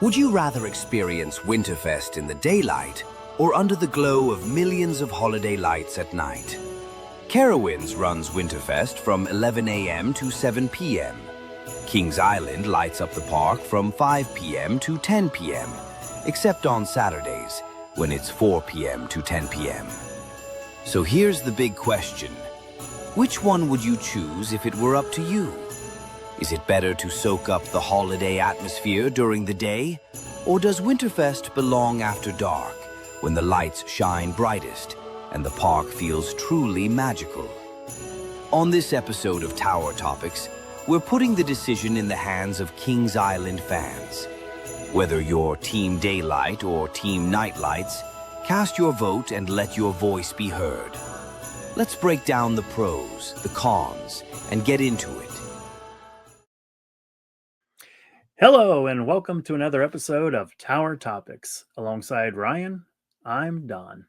Would you rather experience WinterFest in the daylight or under the glow of millions of holiday lights at night? Carowinds runs WinterFest from 11 a.m. to 7 p.m. Kings Island lights up the park from 5 p.m. to 10 p.m., except on Saturdays, when it's 4 p.m. to 10 p.m. So here's the big question. Which one would you choose if it were up to you? Is it better to soak up the holiday atmosphere during the day? Or does Winterfest belong after dark, when the lights shine brightest and the park feels truly magical? On this episode of Tower Topics, we're putting the decision in the hands of Kings Island fans. Whether you're Team Daylight or Team Nightlights, cast your vote and let your voice be heard. Let's break down the pros, the cons, and get into it. Hello, and welcome to another episode of Tower Topics. Alongside Ryan, I'm Don.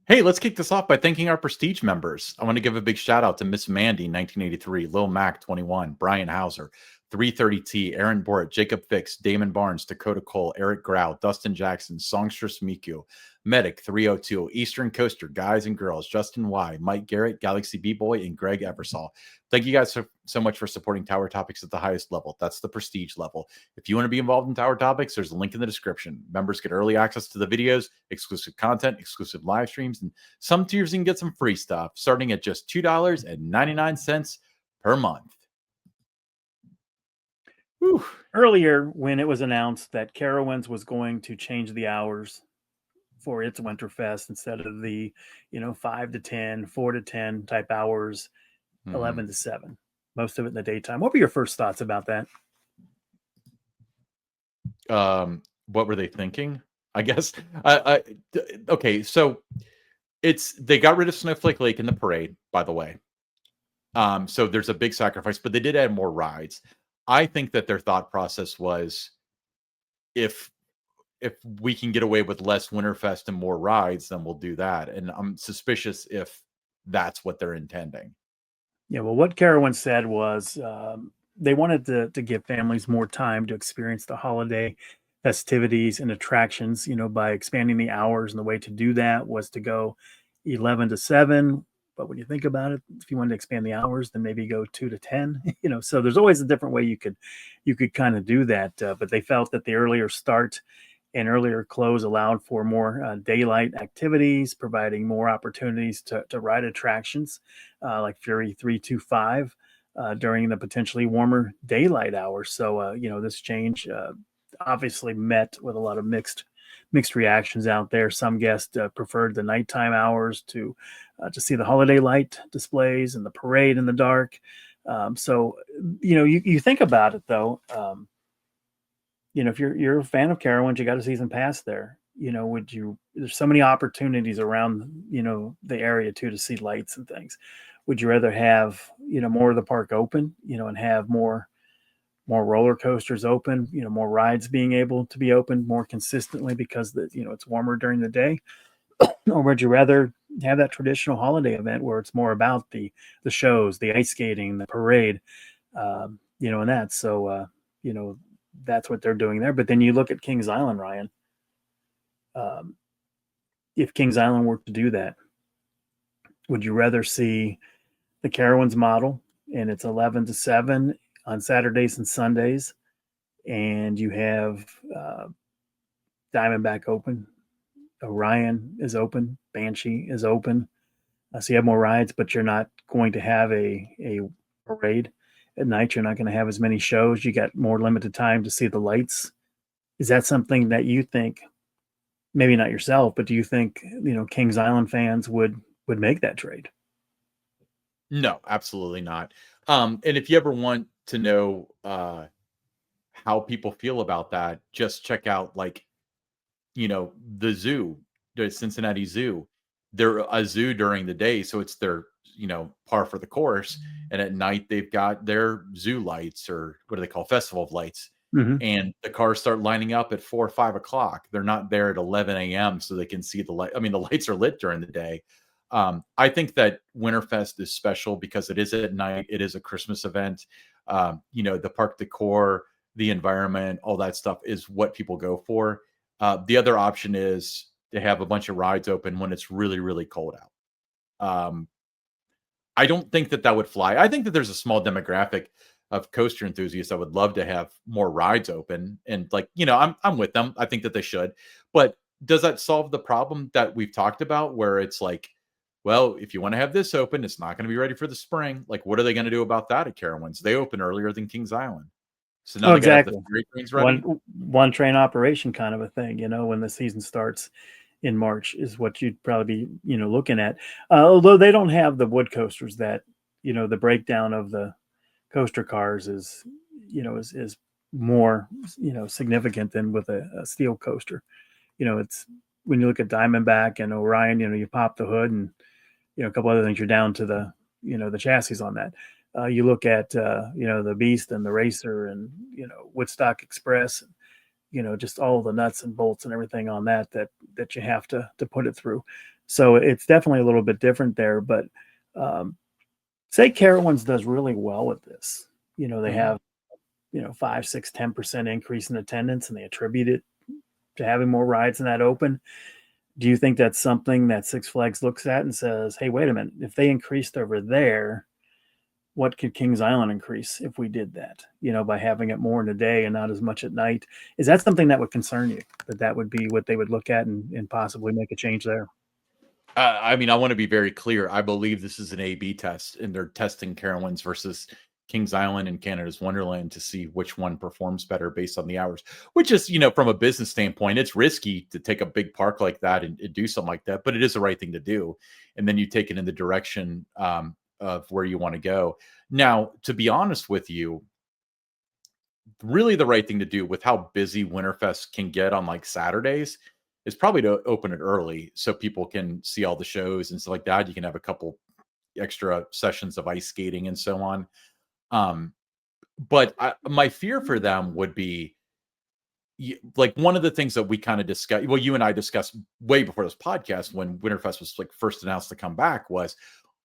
Hey, let's kick this off by thanking our Prestige members. I want to give a big shout out to Miss Mandy, 1983, Lil Mac, 21, Brian Hauser, 330T, Aaron Bort, Jacob Fix, Damon Barnes, Dakota Cole, Eric Grau, Dustin Jackson, Songstress Miku, Medic, 302, Eastern Coaster, Guys and Girls, Justin Y, Mike Garrett, Galaxy B-Boy, and Greg Eversol. Thank you guys so much for supporting Tower Topics at the highest level. That's the Prestige level. If you want to be involved in Tower Topics, there's a link in the description. Members get early access to the videos, exclusive content, exclusive live streams, and some tiers you can get some free stuff, starting at just $2.99 per month. Whew. Earlier, when it was announced that Carowinds was going to change the hours for its Winterfest, instead of the 5 to 10, 4 to 10 type hours, 11 to 7, most of it in the daytime. What were your first thoughts about that? What were they thinking? I guess. Okay, so they got rid of Snowflake Lake in the parade, by the way. So there's a big sacrifice, but they did add more rides. I think that their thought process was, if we can get away with less Winterfest and more rides, then we'll do that. And I'm suspicious if that's what they're intending. Yeah, well, what Carowinds said was they wanted to give families more time to experience the holiday festivities and attractions, by expanding the hours. And the way to do that was to go 11 to 7. But when you think about it, if you wanted to expand the hours, then maybe go 2 to 10, so there's always a different way you could kind of do that. But they felt that the earlier start and earlier close allowed for more daylight activities, providing more opportunities to ride attractions like Fury 325 during the potentially warmer daylight hours. So, this change obviously met with a lot of mixed reactions out there. Some guests preferred the nighttime hours to see the holiday light displays and the parade in the dark. So, you think about it though. If you're a fan of Carowinds, you got a season pass there. There's so many opportunities around, the area too, to see lights and things. Would you rather have, more of the park open, and have more roller coasters open, more rides being able to be open more consistently because it's warmer during the day? Or would you rather have that traditional holiday event where it's more about the shows, the ice skating, the parade, and that? So, that's what they're doing there. But then you look at Kings Island, Ryan. If Kings Island were to do that, would you rather see the Carowinds model and it's 11 to 7 on Saturdays and Sundays, and you have Diamondback open, Orion is open, Banshee is open, so you have more rides, but you're not going to have a parade at night? You're not going to have as many shows. You got more limited time to see the lights. Is that something that you think, maybe not yourself, but do you think Kings Island fans would make that trade? No, absolutely not. And if you ever want to know how people feel about that, just check out the zoo, the Cincinnati Zoo. They're a zoo during the day, so it's their par for the course, and at night they've got their zoo lights, or what do they call, festival of lights. And the cars start lining up at 4 or 5 o'clock. They're not there at 11 a.m. so they can see the light. I mean, the lights are lit during the day, I think that Winterfest is special because it is at night. It is a Christmas event. The park decor, the environment, all that stuff is what people go for. The other option is to have a bunch of rides open when it's really, really cold out. I don't think that would fly. I think that there's a small demographic of coaster enthusiasts that would love to have more rides open, and I'm with them. I think that they should, but does that solve the problem that we've talked about, where it's like, well, if you want to have this open, it's not going to be ready for the spring. Like, what are they going to do about that at Carowinds? They open earlier than Kings Island, so now Oh, they got to have exactly. the ferry trains ready. One train operation kind of a thing, when the season starts in March is what you'd probably be, looking at. Although they don't have the wood coasters that, the breakdown of the coaster cars is more, significant than with a steel coaster. It's when you look at Diamondback and Orion, you pop the hood and, a couple other things, you're down to the, the chassis on that. You look at, the Beast and the Racer and, Woodstock Express, just all the nuts and bolts and everything on that you have to put it through. So it's definitely a little bit different there, but say Carowinds does really well with this. They have, 5, 6, 10% increase in attendance, and they attribute it to having more rides in that open. Do you think that's something that Six Flags looks at and says, hey, wait a minute, if they increased over there, what could Kings Island increase if we did that, by having it more in the day and not as much at night? Is that something that would concern you, that would be what they would look at and possibly make a change there? I want to be very clear. I believe this is an A/B test, and they're testing Carowinds versus Kings Island and Canada's Wonderland to see which one performs better based on the hours. Which is, from a business standpoint, it's risky to take a big park like that and do something like that, but it is the right thing to do. And then you take it in the direction of where you want to go. Now, to be honest with you, really the right thing to do with how busy Winterfest can get on like Saturdays is probably to open it early so people can see all the shows and stuff like that. You can have a couple extra sessions of ice skating and so on. But my fear for them would be, like, one of the things that we kind of discussed, well, you and I discussed way before this podcast when Winterfest was like first announced to come back, was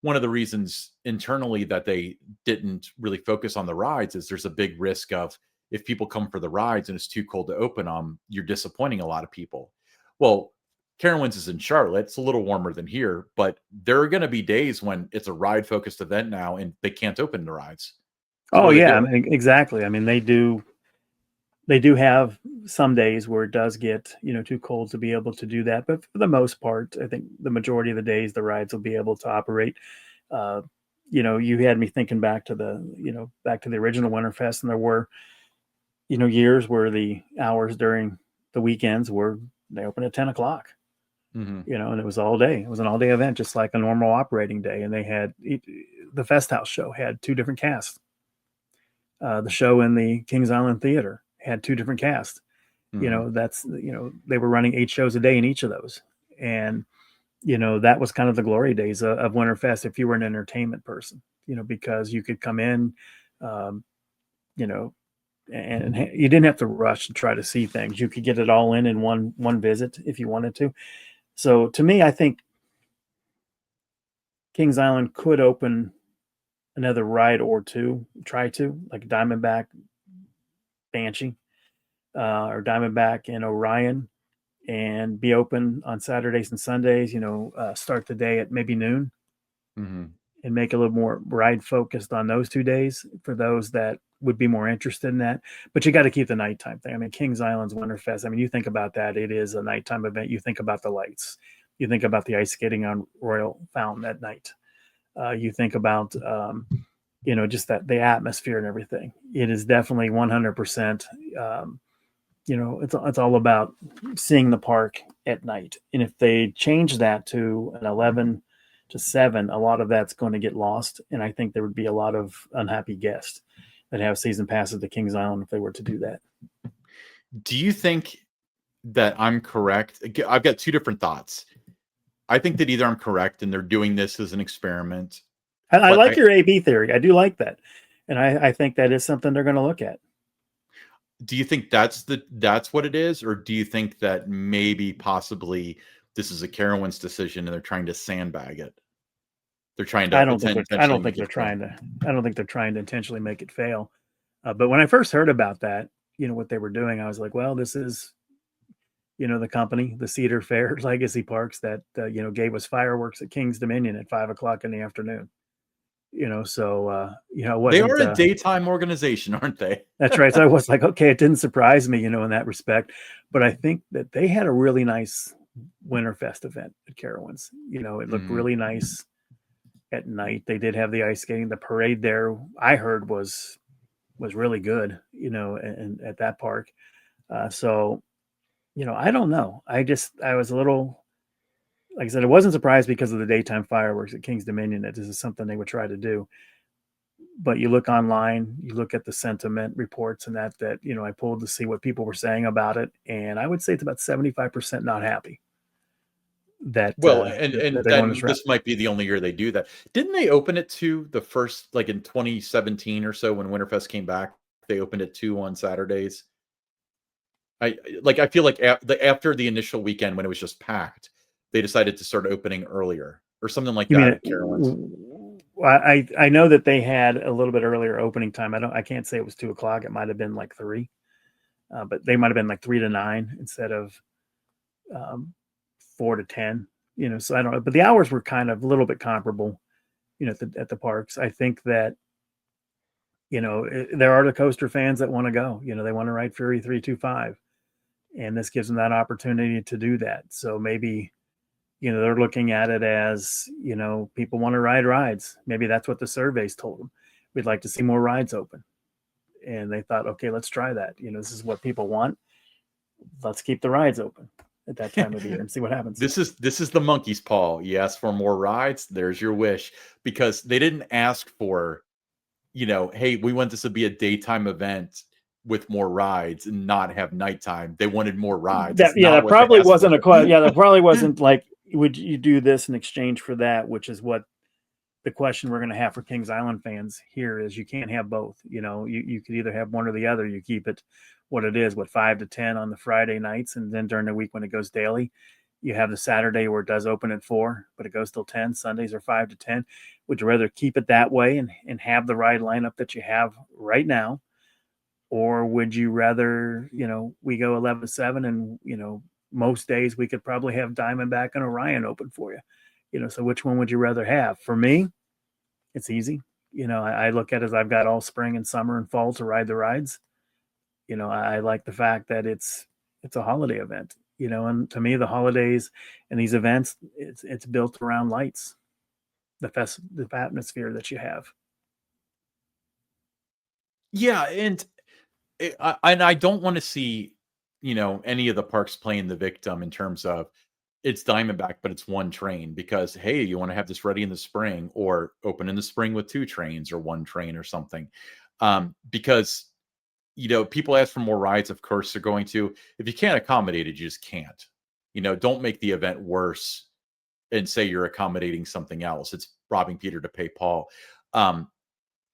one of the reasons internally that they didn't really focus on the rides is there's a big risk of, if people come for the rides and it's too cold to open them, you're disappointing a lot of people. Well, Carowinds is in Charlotte. It's a little warmer than here, but there are going to be days when it's a ride focused event now and they can't open the rides. So yeah, exactly. They do have some days where it does get, too cold to be able to do that. But for the most part, I think the majority of the days the rides will be able to operate. You had me thinking back to the original Winterfest, and there were, years where the hours during the weekends were, they open at 10 o'clock, and it was all day. It was an all day event, just like a normal operating day. And they had the Fest House show had 2 different casts. The show in the Kings Island Theater had 2 different casts. They were running 8 shows a day in each of those. And, that was kind of the glory days of Winterfest if you were an entertainment person, because you could come in, and you didn't have to rush to try to see things. You could get it all in one visit if you wanted to. So to me, I think Kings Island could open another ride or 2, try to, like Diamondback Banshee, or Diamondback and Orion, and be open on Saturdays and Sundays, start the day at maybe noon, and make a little more ride focused on those 2 days for those that would be more interested in that. But you got to keep the nighttime thing. Kings Island's Winterfest. You think about that. It is a nighttime event. You think about the lights. You think about the ice skating on Royal Fountain at night. You think about, just that the atmosphere and everything. It is definitely 100%. It's all about seeing the park at night. And if they change that to an 11 to 7, a lot of that's going to get lost. And I think there would be a lot of unhappy guests that have season passes to Kings Island if they were to do that. Do you think that I'm correct? I've got 2 different thoughts. I think that either I'm correct and they're doing this as an experiment. And I like your A/B theory. I do like that. And I think that is something they're going to look at. Do you think that's what it is? Or do you think that maybe possibly this is a Carowinds decision and they're trying to sandbag it? They're trying to I don't think potentially make it fail. I don't think they're trying to intentionally make it fail. But when I first heard about that, what they were doing, I was like, well, this is, the company, the Cedar Fair Legacy Parks that, gave us fireworks at King's Dominion at 5 o'clock in the afternoon. So, it They wasn't, are a daytime organization, aren't they? that's right. So I was like, okay, it didn't surprise me, in that respect, but I think that they had a really nice WinterFest event at Carowinds. It looked really nice at night. They did have the ice skating. The parade there, I heard was really good, and at that park. So, I don't know. I was a little, like I said, I wasn't surprised because of the daytime fireworks at King's Dominion that this is something they would try to do. But you look online, you look at the sentiment reports and that I pulled to see what people were saying about it, and I would say it's about 75% not happy that Well, that and they're going this then route. this might be the only year they do that. Didn't they open it to the first, like in 2017 or so when Winterfest came back? They opened it to on Saturdays. I feel like after the initial weekend when it was just packed, they decided to start opening earlier or something like You that mean at Carowinds. I know that they had a little bit earlier opening time. I can't say it was 2 o'clock. It might have been like 3, but they might have been like 3 to 9 instead of 4 to 10. So I don't know, but the hours were kind of a little bit comparable. At the parks. I think that there are the coaster fans that want to go. They want to ride Fury 325, and this gives them that opportunity to do that. So maybe they're looking at it as people want to ride rides. Maybe that's what the surveys told them. We'd like to see more rides open, and they thought, okay, let's try that. This is what people want. Let's keep the rides open at that time of the year and see what happens. This is the monkey's paw. You ask for more rides, there's your wish, because they didn't ask for, hey, we want this to be a daytime event with more rides and not have nighttime. They wanted more rides. That probably wasn't that probably wasn't like, would you do this in exchange for that, which is what the question we're going to have for Kings Island fans here is. You can't have both. You could either have one or the other. You keep it what it is, 5 to 10 on the Friday nights, and then during the week when it goes daily, you have the Saturday where it does open at 4, but it goes till 10. Sundays are 5 to 10. Would you rather keep it that way and have the ride lineup that you have right now? Or would you rather, we go 11 to 7 and, most days we could probably have Diamondback and Orion open for you, so which one would you rather have? For me, it's easy. I look at it as I've got all spring and summer and fall to ride the rides. I like the fact that it's a holiday event, and to me, the holidays and these events, it's built around lights, the atmosphere that you have. Yeah, and I don't want to see, any of the parks playing the victim in terms of it's Diamondback, but it's one train because, hey, you want to have this ready in the spring or open in the spring with 2 trains or 1 train or something. Because, people ask for more rides. Of course, they're going to. If you can't accommodate it, you just can't. Don't make the event worse and say you're accommodating something else. It's robbing Peter to pay Paul.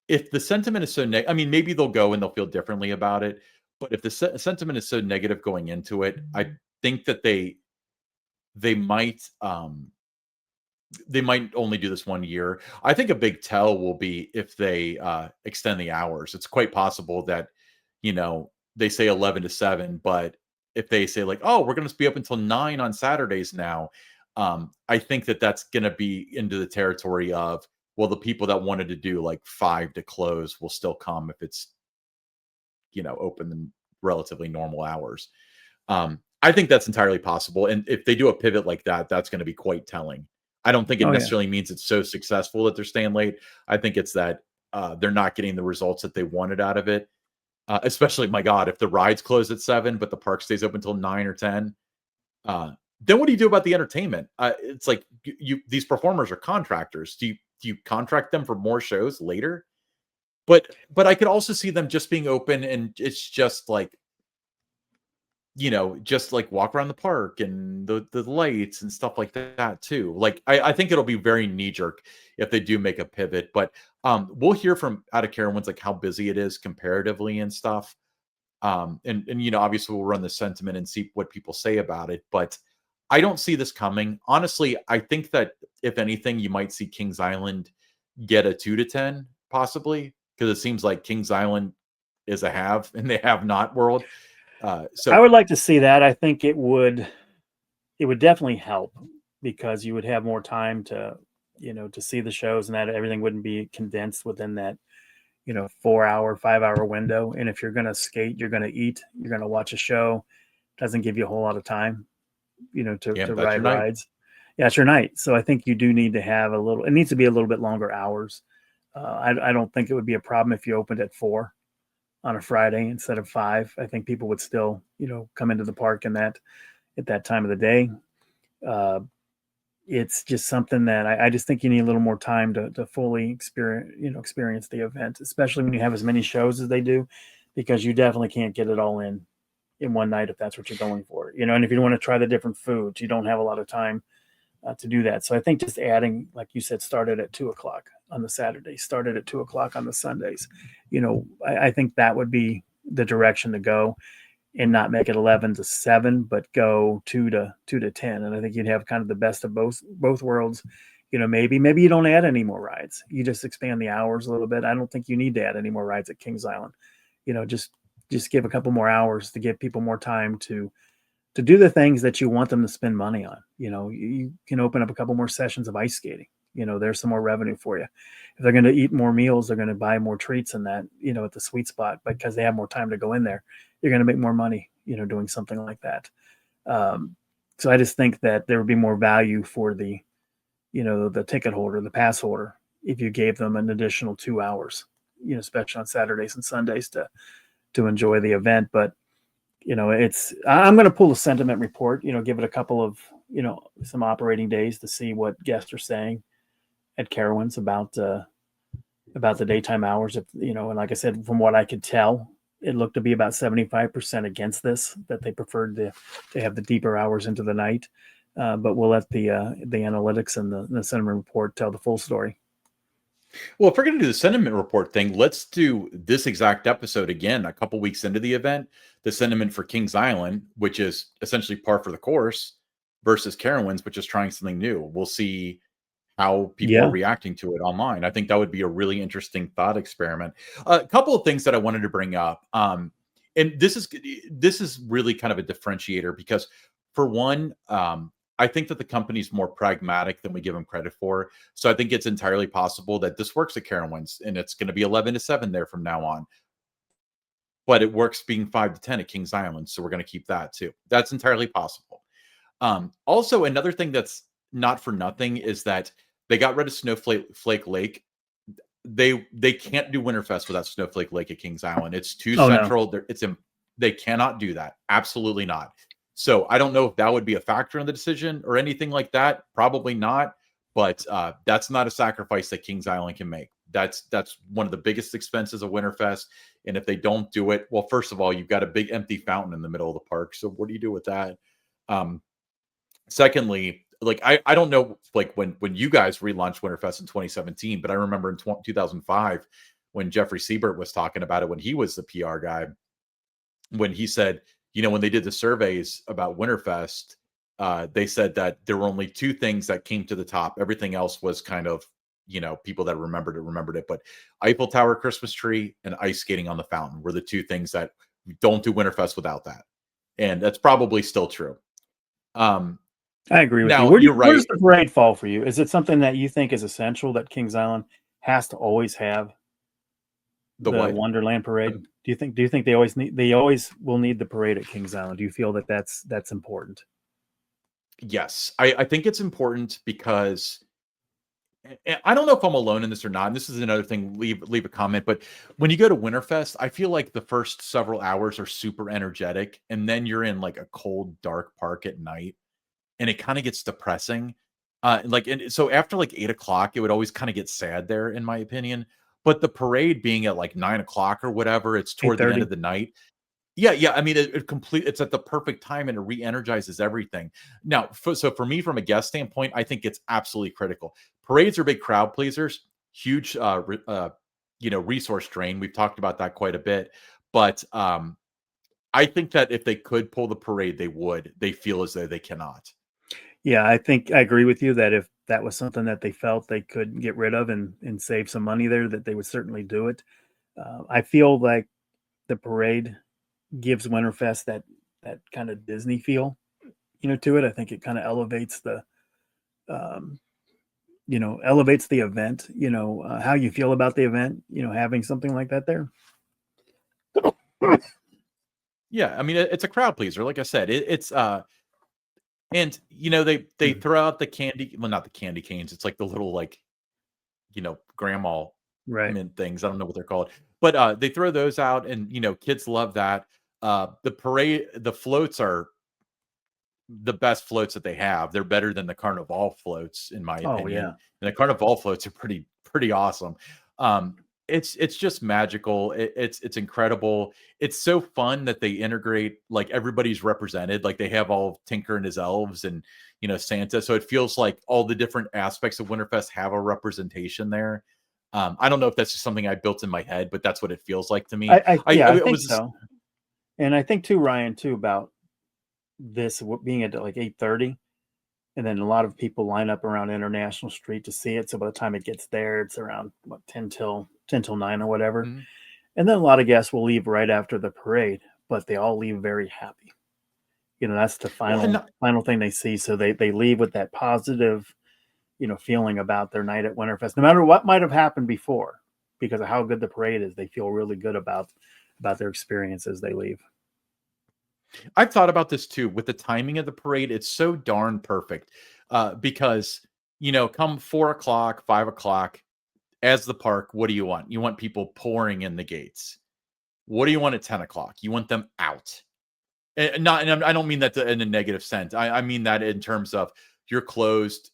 If the sentiment is so negative, I mean, maybe they'll go and they'll feel differently about it. But if the sentiment is so negative going into it, I think that they might only do this 1 year. I think a big tell will be if they extend the hours. It's quite possible that they say 11 to 7, but if they say like, oh, we're going to be up until 9 on Saturdays now, I think that that's going to be into the territory of, well, the people that wanted to do like 5 to close will still come if it's open in relatively normal hours. I think that's entirely possible, and if they do a pivot like that, that's going to be quite telling. I don't think it necessarily means it's so successful that they're staying late. I think it's that they're not getting the results that they wanted out of it. Especially, my God, if the rides close at 7, but the park stays open until 9 or 10, then what do you do about the entertainment? It's like these performers are contractors. Do you contract them for more shows later? But I could also see them just being open and it's just like, just like walk around the park and the lights and stuff like that too. Like I think it'll be very knee jerk if they do make a pivot. But we'll hear from out of Carowinds like how busy it is comparatively and stuff. And obviously we'll run the sentiment and see what people say about it. But I don't see this coming. Honestly, I think that if anything, you might see Kings Island get a 2 to 10, possibly, because it seems like Kings Island is a have and they have not world. I So would like to see that. I think it would definitely help because you would have more time to, to see the shows, and that everything wouldn't be condensed within that, 4 hour, 5 hour window. And if you're going to skate, you're going to eat, you're going to watch a show, doesn't give you a whole lot of time, yeah, to that's your ride night. rides. Yeah, it's your night. So I think you do need to have it needs to be a little bit longer hours. I don't think it would be a problem if you opened at 4 on a Friday instead of 5. I think people would still, come into the park at that time of the day. Uh, it's just something that I just think you need a little more time to fully experience the event, especially when you have as many shows as they do, because you definitely can't get it all in one night if that's what you're going for. And if you want to try the different foods, you don't have a lot of time to do that. So I think just adding, like you said, started at 2 o'clock on the Saturday, started at 2 o'clock on the Sundays. I think that would be the direction to go, and not make it 11 to 7, but go 2 to 10. And I think you'd have kind of the best of both worlds. Maybe you don't add any more rides. You just expand the hours a little bit. I don't think you need to add any more rides at Kings Island. Just give a couple more hours to give people more time to do the things that you want them to spend money on. You can open up a couple more sessions of ice skating. There's some more revenue for you. If they're going to eat more meals, they're going to buy more treats in that, at the sweet spot, because they have more time to go in there. You're going to make more money, doing something like that. So I just think that there would be more value for the ticket holder, the pass holder, if you gave them an additional 2 hours, especially on Saturdays and Sundays to enjoy the event. But I'm going to pull a sentiment report, give it a couple of, some operating days to see what guests are saying at Carowinds about the daytime hours. And like I said, from what I could tell, it looked to be about 75% against this, that they preferred to have the deeper hours into the night. But we'll let the analytics and the sentiment report tell the full story. Well, if we're going to do the sentiment report thing, let's do this exact episode again a couple weeks into the event. The sentiment for Kings Island, which is essentially par for the course, versus Carowinds, which is trying something new. We'll see how people are reacting to it online. I think that would be a really interesting thought experiment. A couple of things that I wanted to bring up, and this is really kind of a differentiator because, for one, I think that the company's more pragmatic than we give them credit for. So I think it's entirely possible that this works at Carowinds and it's going to be 11 to 7 there from now on. But it works being 5 to 10 at Kings Island. So we're going to keep that too. That's entirely possible. Also, another thing that's not for nothing is that they got rid of Snowflake Lake. They can't do WinterFest without Snowflake Lake at Kings Island. It's too central. No. They cannot do that. Absolutely not. So I don't know if that would be a factor in the decision or anything like that. Probably not. But that's not a sacrifice that Kings Island can make. That's one of the biggest expenses of WinterFest. And if they don't do it, well, first of all, you've got a big empty fountain in the middle of the park. So what do you do with that? Secondly, like I don't know, like when you guys relaunched WinterFest in 2017, but I remember in 2005 when Jeffrey Siebert was talking about it when he was the PR guy, when he said, when they did the surveys about WinterFest, they said that there were only 2 things that came to the top. Everything else was kind of, people that remembered it. But Eiffel Tower Christmas tree and ice skating on the fountain were the 2 things that we don't do WinterFest without that. And that's probably still true. I agree with you. You're right. Where does the parade fall for you? Is it something that you think is essential that Kings Island has to always have the Wonderland parade? Do you think they always will need the parade at Kings Island? Do you feel that that's important? Yes, I think it's important because I don't know if I'm alone in this or not. And this is another thing. Leave a comment. But when you go to WinterFest, I feel like the first several hours are super energetic, and then you're in like a cold, dark park at night. And it kind of gets depressing. And so after like 8 o'clock, it would always kind of get sad there, in my opinion. But the parade being at like 9 o'clock or whatever, it's toward the end of the night. Yeah. I mean, it's at the perfect time and it re-energizes everything. Now, so for me, from a guest standpoint, I think it's absolutely critical. Parades are big crowd pleasers, huge, resource drain. We've talked about that quite a bit. But I think that if they could pull the parade, they would. They feel as though they cannot. Yeah, I think I agree with you that if that was something that they felt they could get rid of and save some money there, that they would certainly do it. I feel like the parade gives Winterfest that kind of Disney feel, to it. I think it kind of elevates um, elevates the event. How you feel about the event. Having something like that there. Yeah, I mean, it's a crowd pleaser. Like I said, it's and they throw out the candy, well, not the candy canes. It's like the little like grandma Right. mint things. I don't know what they're called, but they throw those out, and kids love that. The parade, the floats are the best floats that they have. They're better than the Carnival floats, in my Oh opinion. yeah. And the Carnival floats are pretty awesome. Um, it's just magical. It's incredible. It's so fun that they integrate, like, everybody's represented. Like, they have all of Tinker and his elves and Santa. So it feels like all the different aspects of Winterfest have a representation there. I don't know if that's just something I built in my head, but that's what it feels like to me. I I think was so. And I think too, Ryan, too, about this being at like 8:30, and then a lot of people line up around International Street to see it. So by the time it gets there, it's around 10 till 9 or whatever. Mhm. And then a lot of guests will leave right after the parade, but they all leave very happy. That's the Well, and final thing they see. So they leave with that positive, feeling about their night at Winterfest, no matter what might have happened before, because of how good the parade is. They feel really good about their experience as they leave. I've thought about this too with the timing of the parade. It's so darn perfect because, come 4 o'clock, 5 o'clock, as the park, what do you want? You want people pouring in the gates. What do you want at 10 o'clock? You want them out. And I don't mean that in a negative sense. I mean that in terms of you're closed.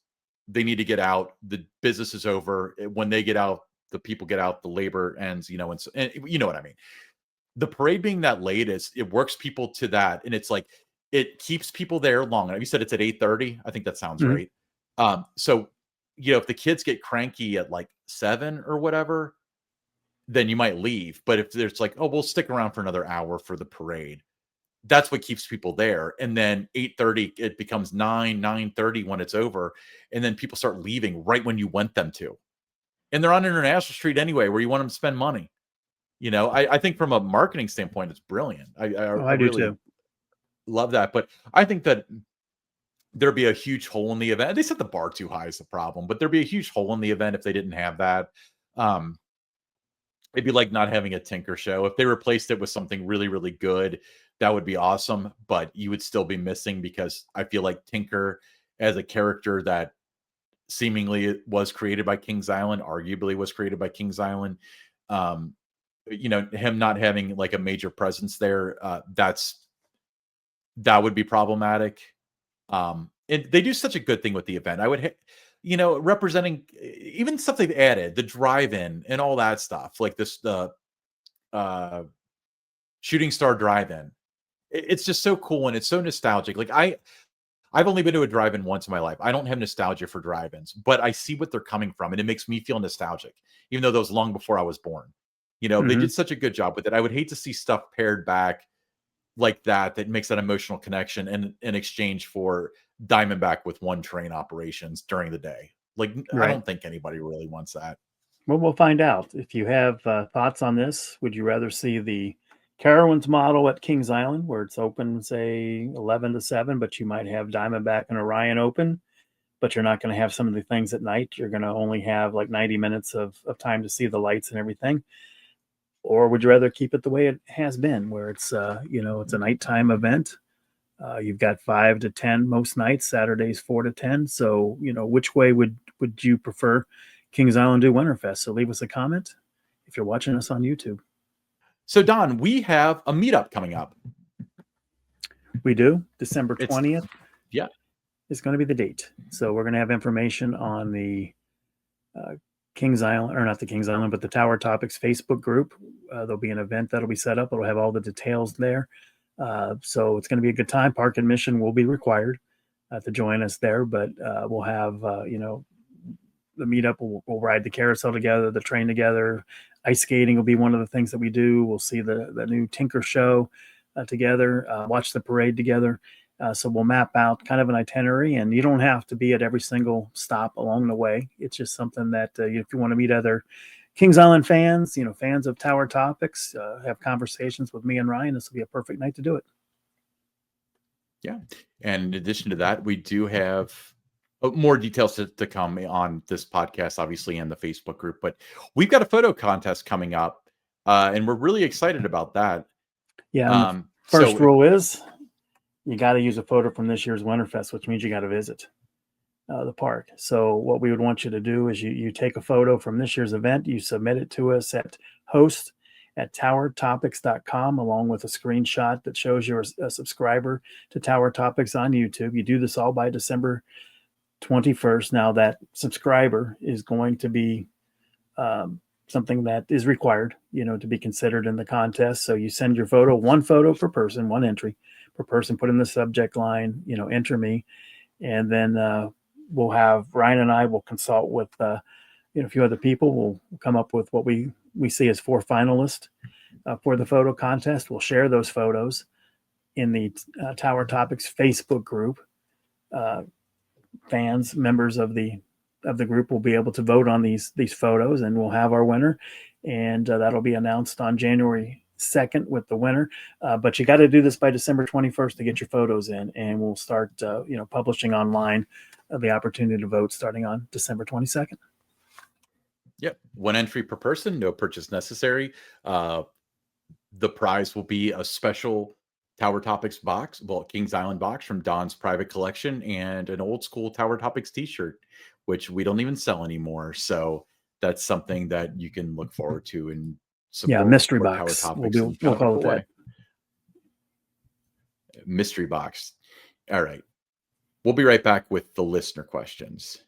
They need to get out. The business is over. When they get out, the people get out, the labor ends, and you know what I mean. The parade being that late it works people to that, and it's like it keeps people there long. You said it's at 8:30. I think that sounds Mhm. right. So if the kids get cranky at like 7 or whatever, then you might leave. But if there's like, oh, we'll stick around for another hour for the parade, that's what keeps people there. And then 8:30, it becomes 9:30 when it's over, and then people start leaving right when you want them to. And they're on International Street anyway, where you want them to spend money. I think from a marketing standpoint, it's brilliant. Oh, I I do really too. love that. But I think that there'd be a huge hole in the event. They set the bar too high is the problem, but there'd be a huge hole in the event if they didn't have that. Um, it'd be like not having a Tinker show. If they replaced it with something really, really good, that would be awesome. But you would still be missing, because I feel like Tinker, as a character that seemingly was created by Kings Island, arguably was created by Kings Island, um, him not having like a major presence there, that would be problematic. And they do such a good thing with the event. I would, representing even stuff they've added, the drive-in and all that stuff, like the uh, Shooting Star Drive-in. It's just so cool, and it's so nostalgic. Like, I've only been to a drive-in once in my life. I don't have nostalgia for drive-ins, but I see what they're coming from, and it makes me feel nostalgic, even though that was long before I was born. They Hmm. did such a good job with it. I would hate to see stuff pared back like that makes that emotional connection in exchange for Diamondback with one train operations during the day. Like, I Right. don't think anybody really wants that. Well, we'll find out. If you have thoughts on this, would you rather see the Carowinds model at Kings Island, where it's open, say 11 to 7, but you might have Diamondback and Orion open, but you're not going to have some of the things at night? You're going to only have like 90 minutes of time to see the lights and everything. Or would you rather keep it the way it has been, where it's a nighttime event? You've got 5 to 10 most nights, Saturdays 4 to 10. So, which way would you prefer Kings Island do Winterfest? So leave us a comment if you're watching us on YouTube. So, Don, we have a meetup coming up. We do. December It's 20th yeah. is going to be the date. So we're going to have information on the uh, Kings Island, or not the Kings Island, but the Tower Topics Facebook group. There'll be an event that'll be set up. It'll have all the details there. So it's going to be a good time. Park admission will be required to join us there, but we'll have, the meetup. We'll ride the carousel together, the train together. Ice skating will be one of the things that we do. We'll see the new Tinker show together, watch the parade together. So we'll map out kind of an itinerary, and you don't have to be at every single stop along the way. It's just something that if you want to meet other Kings Island fans, fans of Tower Topics, have conversations with me and Ryan, this will be a perfect night to do it. Yeah. And in addition to that, we do have more details to come on this podcast, obviously, and the Facebook group. But we've got a photo contest coming up, and we're really excited about that. Yeah. And the first rule is you got to use a photo from this year's WinterFest, which means you got to visit the park. So what we would want you to do is you take a photo from this year's event, you submit it to us at host@towertopics.com, along with a screenshot that shows you're a subscriber to Tower Topics on YouTube. You do this all by December 21st. Now that subscriber is going to be something that is required, to be considered in the contest. So you send your photo, one photo per person, one entry per person, put in the subject line, enter me. And then we'll have Ryan and I will consult with a few other people. We'll come up with what we see as 4 finalists for the photo contest. We'll share those photos in the Tower Topics Facebook group. Fans, members of the group will be able to vote on these photos, and we'll have our winner, and that'll be announced on January 2nd with the winner. But you got to do this by December 21st to get your photos in, and we'll start publishing online the opportunity to vote starting on December 22nd. Yep. 1 entry per person, no purchase necessary. The prize will be a special Tower Topics box, Kings Island box from Don's private collection, and an old school Tower Topics t-shirt, which we don't even sell anymore. So that's something that you can look forward to and support. Yeah, mystery box. Tower Topics. We'll call it that. Mystery box. All right. We'll be right back with the listener questions.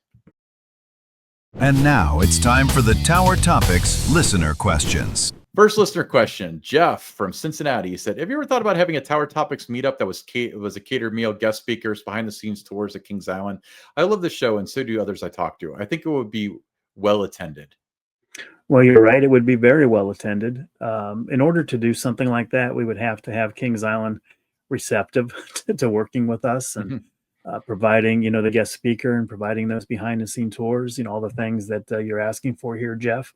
And now it's time for the Tower Topics listener questions. First listener question, Jeff from Cincinnati said, have you ever thought about having a Tower Topics meetup that was a catered meal, guest speakers, behind the scenes tours at Kings Island? I love the show, and so do others I talk to. I think it would be well attended. Well, you're right. It would be very well attended. In order to do something like that, we would have to have Kings Island receptive to working with us and providing, the guest speaker and providing those behind the scene tours, all the things that you're asking for here, Jeff.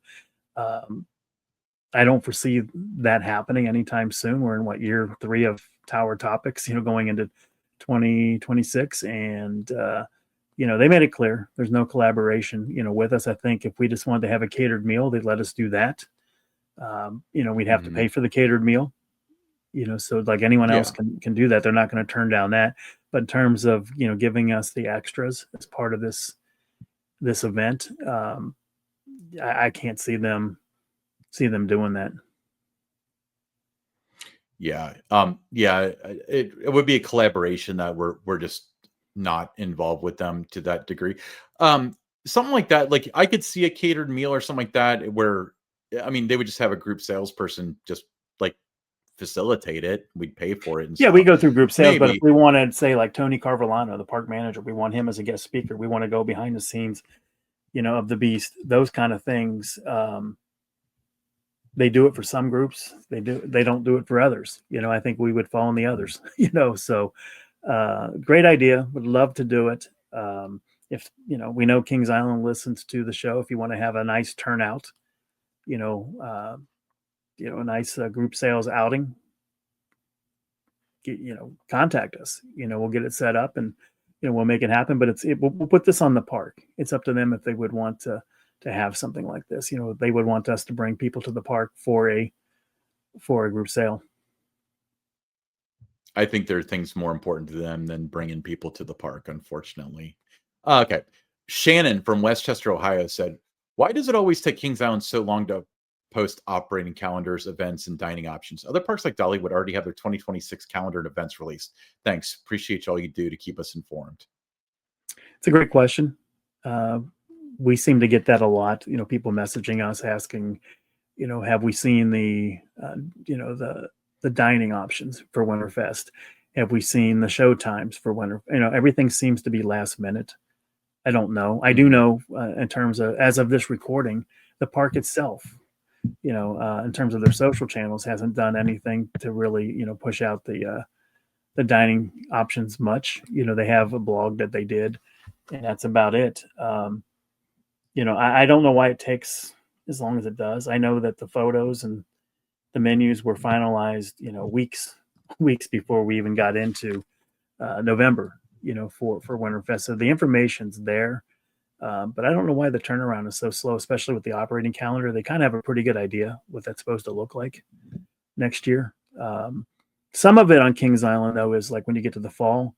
I don't foresee that happening anytime soon. We're in year 3 of Tower Topics, going into 2026. And, they made it clear there's no collaboration, with us. I think if we just wanted to have a catered meal, they'd let us do that. We'd have to pay for the catered meal, so like anyone else can do that. They're not going to turn down that. But in terms of, giving us the extras as part of this event, I can't see them doing that. Yeah. It would be a collaboration that we're just not involved with them to that degree. Something like that. Like I could see a catered meal or something like that where, they would just have a group salesperson just like facilitate it. We'd pay for it. And yeah, stuff. We go through group sales, Maybe. But if we want to say like Tony Carvellano, the park manager, we want him as a guest speaker. We want to go behind the scenes, of the beast, those kind of things. They do it for some groups. They don't do it for others. I think we would fall in the others, so great idea. Would love to do it. If, we know Kings Island listens to the show. If you want to have a nice turnout, a nice group sales outing, contact us, we'll get it set up and, we'll make it happen, but we'll put this on the park. It's up to them if they would want to have something like this. They would want us to bring people to the park for a group sale. I think there are things more important to them than bringing people to the park, unfortunately. Okay. Shannon from Westchester, Ohio said, why does it always take Kings Island so long to post operating calendars, events, and dining options? Other parks like Dollywood already have their 2026 calendar and events released. Thanks. Appreciate all you do to keep us informed. It's a great question. We seem to get that a lot. People messaging us asking, have we seen the dining options for WinterFest? Have we seen the show times for winter? Everything seems to be last minute. I don't know. I do know in terms of, as of this recording, the park itself, in terms of their social channels, hasn't done anything to really, push out the the dining options much. They have a blog that they did, and that's about it. I don't know why it takes as long as it does. I know that the photos and the menus were finalized, weeks before we even got into November, for WinterFest. So the information's there, but I don't know why the turnaround is so slow, especially with the operating calendar. They kind of have a pretty good idea what that's supposed to look like next year. Some of it on Kings Island, though, is like when you get to the fall,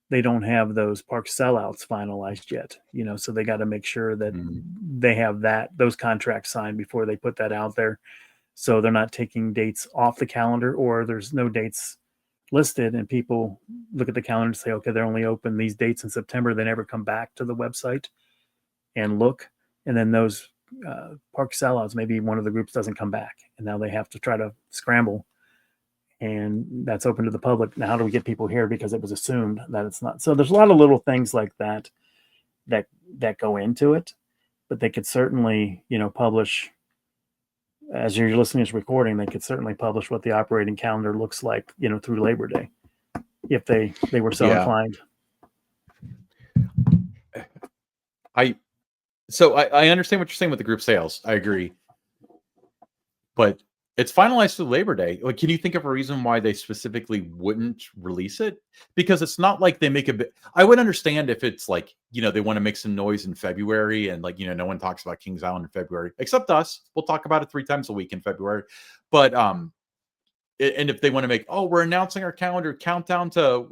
they don't have those park sellouts finalized yet, so they got to make sure that they have those contracts signed before they put that out there. So they're not taking dates off the calendar, or there's no dates listed, and people look at the calendar and say, okay, they're only open these dates in September. They never come back to the website and look. And then those park sellouts, maybe one of the groups doesn't come back, and now they have to try to scramble. And that's open to the public. Now, how do we get people here? Because it was assumed that it's not. So there's a lot of little things like that go into it, but they could certainly, publish, as you're listening to this recording, they could certainly publish what the operating calendar looks like, through Labor Day, if they were so inclined. I understand what you're saying with the group sales. I agree, but it's finalized through Labor Day. Like, can you think of a reason why they specifically wouldn't release it? Because it's not like they make a bit. I would understand if it's like, they want to make some noise in February, and like, no one talks about Kings Island in February except us. We'll talk about it 3 times a week in February. But and if they want to make, we're announcing our calendar countdown to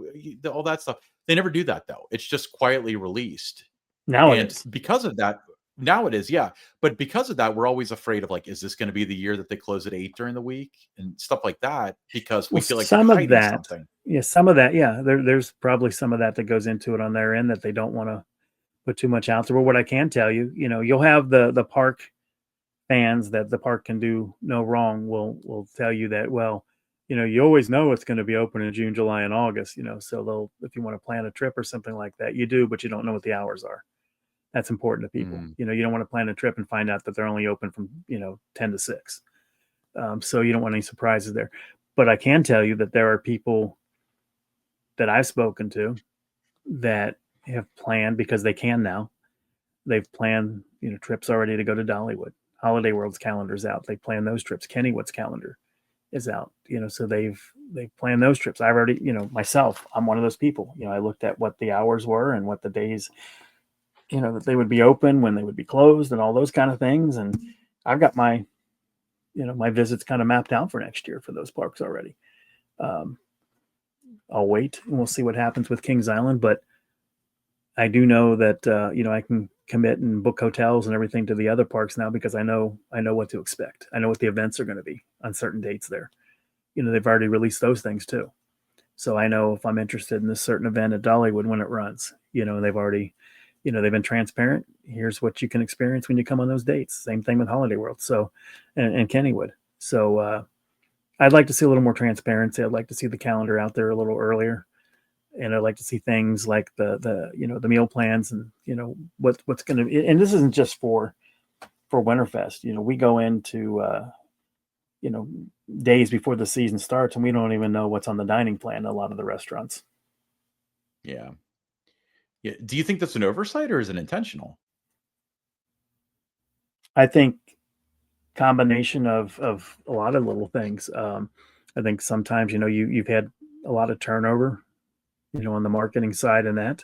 all that stuff, they never do that though. It's just quietly released. Because of that, now it is, yeah. But because of that, we're always afraid of like, is this going to be the year that they close at 8 during the week and stuff like that? Because we feel like some of that, something. Yeah, some of that, yeah. There's probably some of that goes into it on their end that they don't want to put too much out there. But what I can tell you, you'll have the park fans that the park can do no wrong will tell you that, well, you always know it's going to be open in June, July, and August, so if you want to plan a trip or something like that, you do, but you don't know what the hours are. That's important to people. You don't want to plan a trip and find out that they're only open from, 10 to 6. So you don't want any surprises there. But I can tell you that there are people that I've spoken to that have planned, because they can now. They've planned, trips already to go to Dollywood. Holiday World's calendar's out. They plan those trips. Kennywood's calendar is out. So they've planned those trips. I've already, myself, I'm one of those people. I looked at what the hours were and what the days, that they would be open, when they would be closed, and all those kind of things. And I've got my, my visits kind of mapped out for next year for those parks already. I'll wait and we'll see what happens with Kings Island, but I do know that, I can commit and book hotels and everything to the other parks now, because I know what to expect. I know what the events are going to be on certain dates there. They've already released those things too. So I know if I'm interested in this certain event at Dollywood when it runs, they've already, they've been transparent. Here's what you can experience when you come on those dates. Same thing with Holiday World. So, and Kennywood. So, I'd like to see a little more transparency. I'd like to see the calendar out there a little earlier. And I'd like to see things like the meal plans and, what's going to, and this isn't just for WinterFest. We go into, days before the season starts, and we don't even know what's on the dining plan in a lot of the restaurants. Yeah. Yeah. Do you think that's an oversight, or is it intentional? I think combination of a lot of little things. I think sometimes, you've had a lot of turnover, on the marketing side, and that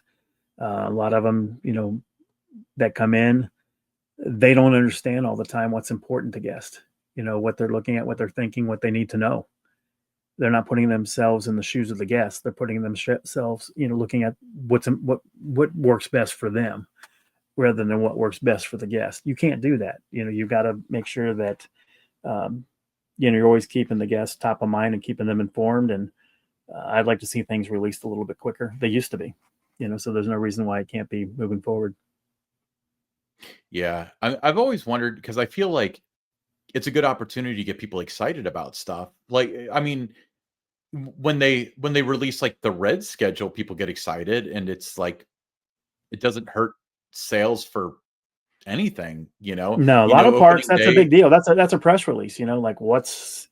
a lot of them, that come in, they don't understand all the time what's important to guests, what they're looking at, what they're thinking, what they need to know. They're not putting themselves in the shoes of the guests. They're putting themselves, looking at what works best for them, rather than what works best for the guest. You can't do that. You've got to make sure that, you're always keeping the guests top of mind and keeping them informed. And I'd like to see things released a little bit quicker. They used to be, so there's no reason why it can't be moving forward. Yeah. I've always wondered, because I feel like it's a good opportunity to get people excited about stuff. Like, I mean, when they release like the red schedule, people get excited, and it's like, it doesn't hurt sales for anything, No, a lot of parks, that's a big deal. That's a press release, like what's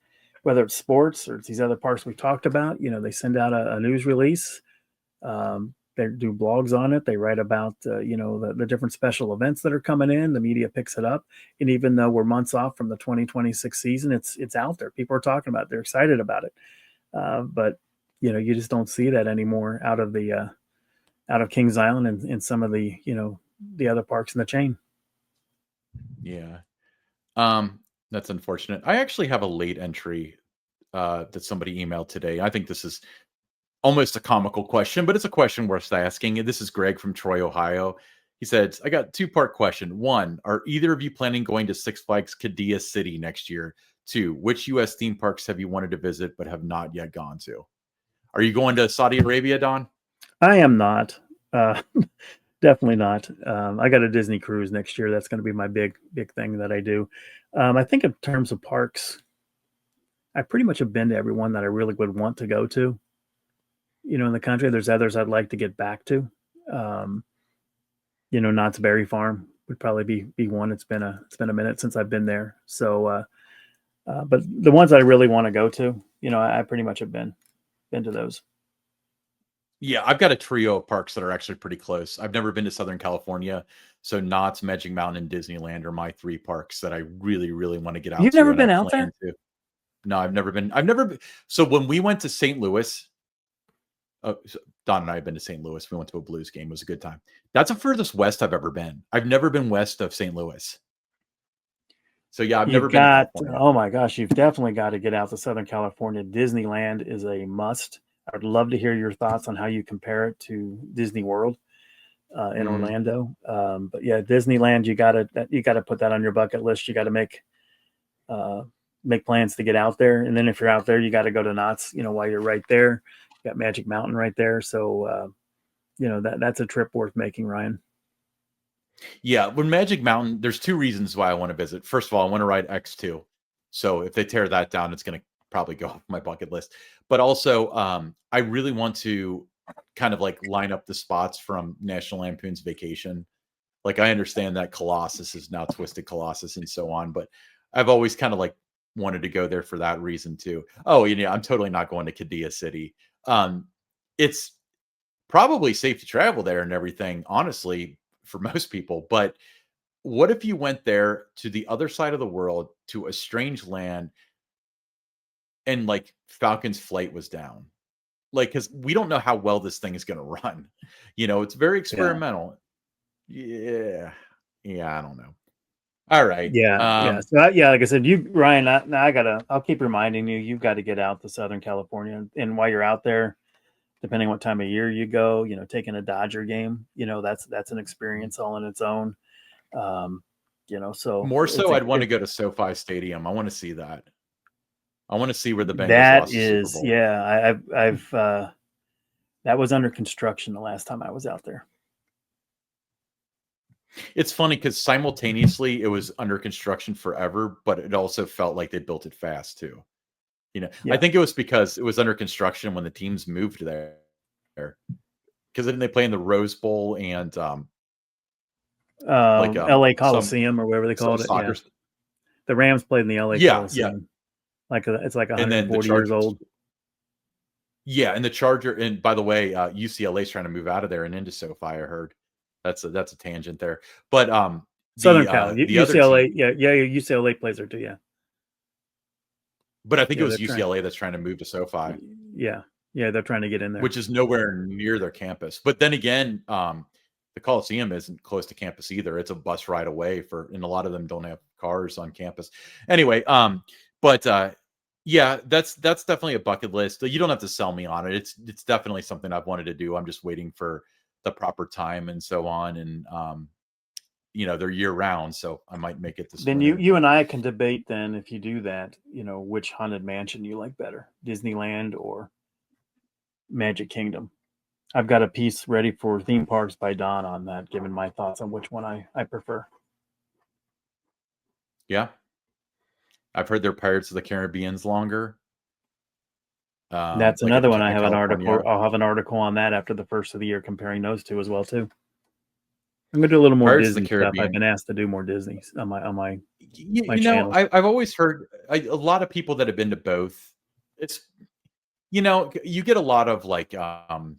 whether it's sports or it's these other parks we talked about, they send out a news release. They do blogs on it. They write about, the different special events that are coming in. The media picks it up. And even though we're months off from the 2026 season, it's out there. People are talking about it. They're excited about it. But, you just don't see that anymore out of Kings Island and some of the, the other parks in the chain. Yeah. That's unfortunate. I actually have a late entry that somebody emailed today. I think this is almost a comical question, but it's a question worth asking. And this is Greg from Troy, Ohio. He said, I got 2-part question. 1, are either of you planning going to Six Flags Qiddiya City next year? 2, which U.S. theme parks have you wanted to visit but have not yet gone to? Are you going to Saudi Arabia, Don? I am not. Definitely not. I got a Disney cruise next year. That's going to be my big thing that I do. I think in terms of parks, I pretty much have been to everyone that I really would want to go to. In the country, there's others I'd like to get back to. Knott's Berry Farm would probably be one. It's been a minute since I've been there. So, but the ones I really want to go to, I pretty much have been to those. Yeah, I've got a trio of parks that are actually pretty close. I've never been to Southern California, so Knott's, Magic Mountain, and Disneyland are my 3 parks that I really, really want to get out. You've never been out there? No, I've never been. So when we went to St. Louis, Don and I have been to St. Louis. We went to a Blues game. It was a good time. That's the furthest west I've ever been. I've never been west of St. Louis. So yeah, I've never been to California. Oh my gosh, you've definitely got to get out to Southern California. Disneyland is a must. I'd love to hear your thoughts on how you compare it to Disney World in Orlando. But yeah, Disneyland, you gotta put that on your bucket list. You got to make plans to get out there, and then if you're out there, you got to go to Knott's. While you're right there, you got Magic Mountain right there. So that's a trip worth making, Ryan. Yeah, when Magic Mountain, there's 2 reasons why I want to visit. First of all, I want to ride X2. So if they tear that down, it's going to probably go off my bucket list. But also, I really want to kind of like line up the spots from National Lampoon's Vacation. Like, I understand that Colossus is now Twisted Colossus and so on, but I've always kind of like wanted to go there for that reason too. Oh, I'm totally not going to Qiddiya City. It's probably safe to travel there and everything, honestly, for most people. But what if you went there to the other side of the world, to a strange land, and like Falcon's flight was down? Like, because we don't know how well this thing is going to run. It's very experimental. Yeah. I don't know. All right. Yeah. So like I said, Ryan, I'll keep reminding you, you've got to get out to Southern California. And while you're out there, depending what time of year you go, taking a Dodger game, that's an experience all on its own. So more so I'd want to go to SoFi Stadium. I want to see that. I want to see where the Bengals lost the Super Bowl. Yeah, I've that was under construction the last time I was out there. It's funny because simultaneously it was under construction forever, but it also felt like they built it fast too. I think it was because it was under construction when the teams moved there. Because didn't they play in the Rose Bowl and LA Coliseum or whatever they called it? Yeah. The Rams played in the LA Coliseum. It's like 140 years old. Yeah, and the Charger, and by the way, UCLA's trying to move out of there and into SoFi. I heard that's a tangent there, but Southern Cal, UCLA, UCLA plays there too, yeah. But I think it was UCLA that's trying to move to SoFi. Yeah, they're trying to get in there, which is nowhere near their campus. But then again, the Coliseum isn't close to campus either. It's a bus ride away and a lot of them don't have cars on campus. Anyway, yeah, that's definitely a bucket list. You don't have to sell me on it. It's definitely something I've wanted to do. I'm just waiting for the proper time and so on. And they're year round, so I might make it this. Then you and I can debate then, if you do that, which haunted mansion you like better, Disneyland or Magic Kingdom. I've got a piece ready for Theme Parks by Don on that, given my thoughts on which one I prefer. Yeah. I've heard their Pirates of the Caribbean's longer. That's another one. I have an article. I'll have an article on that after the first of the year, comparing those two as well too. I'm gonna do a little more Pirates of the Disney stuff. I've Caribbean. been asked to do more Disney on my You know, channel. I've always heard a lot of people that have been to both. It's, you get a lot of like, the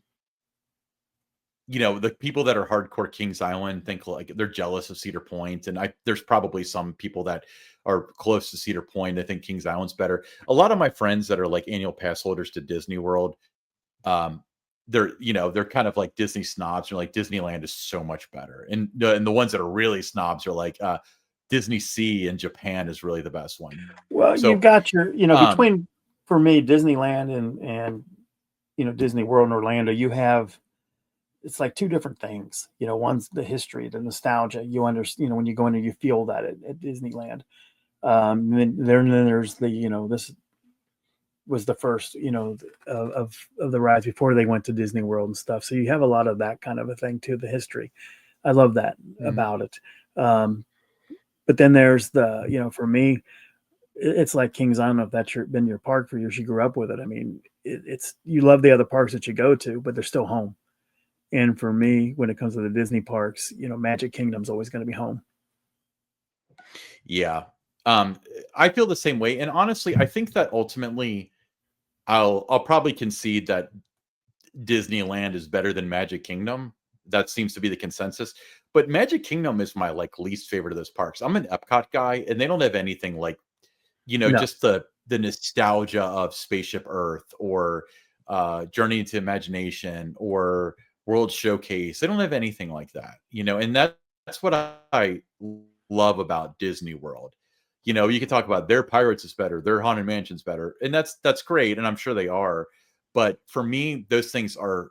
people that are hardcore Kings Island think like they're jealous of Cedar Point, and there's probably some people that are close to Cedar Point. I think Kings Island's better. A lot of my friends that are like annual pass holders to Disney World, um, they're kind of like Disney snobs. They're like Disneyland is so much better, and the ones that are really snobs are like Disney Sea in Japan is really the best one. Well, you've So, got your, um, between, for me, Disneyland and Disney World in Orlando, you have, it's like two different things. One's the history, the nostalgia. You understand, when you go in and you feel that at Disneyland. Then there's this was the first, of the rides before they went to Disney World and stuff. So you have a lot of that kind of a thing too, the history. I love that mhm. about it. But then there's for me, it's like Kings. I don't know if that's been your park for years. You grew up with it. I mean, it's you love the other parks that you go to, but they're still home. And for me, when it comes to the Disney parks, Magic Kingdom's always going to be home. Yeah. I feel the same way. And honestly, I think that ultimately I'll probably concede that Disneyland is better than Magic Kingdom. That seems to be the consensus. But Magic Kingdom is my like least favorite of those parks. I'm an Epcot guy, and they don't have anything like, No, just the nostalgia of Spaceship Earth or Journey into Imagination or World Showcase. They don't have anything like that, and that's what I love about Disney World. You can talk about their Pirates is better, their Haunted Mansion's better, and that's great, and I'm sure they are. But for me, those things are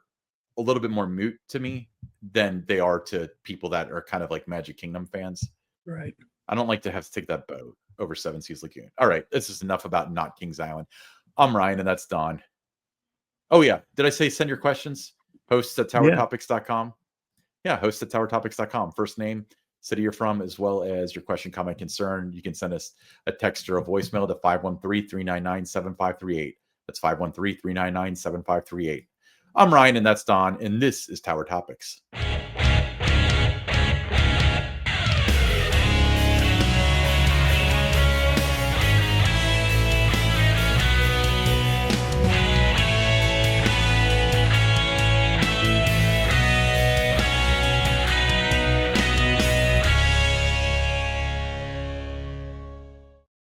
a little bit more moot to me than they are to people that are kind of like Magic Kingdom fans. right. I don't like to have to take that boat over Seven Seas Lagoon. All right, this is enough about not Kings Island. I'm Ryan, and that's Don. Oh yeah, did I say send your questions? Hosts at Yeah. towertopics.com. Yeah, hosts at towertopics.com. First name, city you're from, as well as your question, comment, concern. You can send us a text or a voicemail to 513-399-7538. That's 513-399-7538. I'm Ryan, and that's Don, and this is Tower Topics.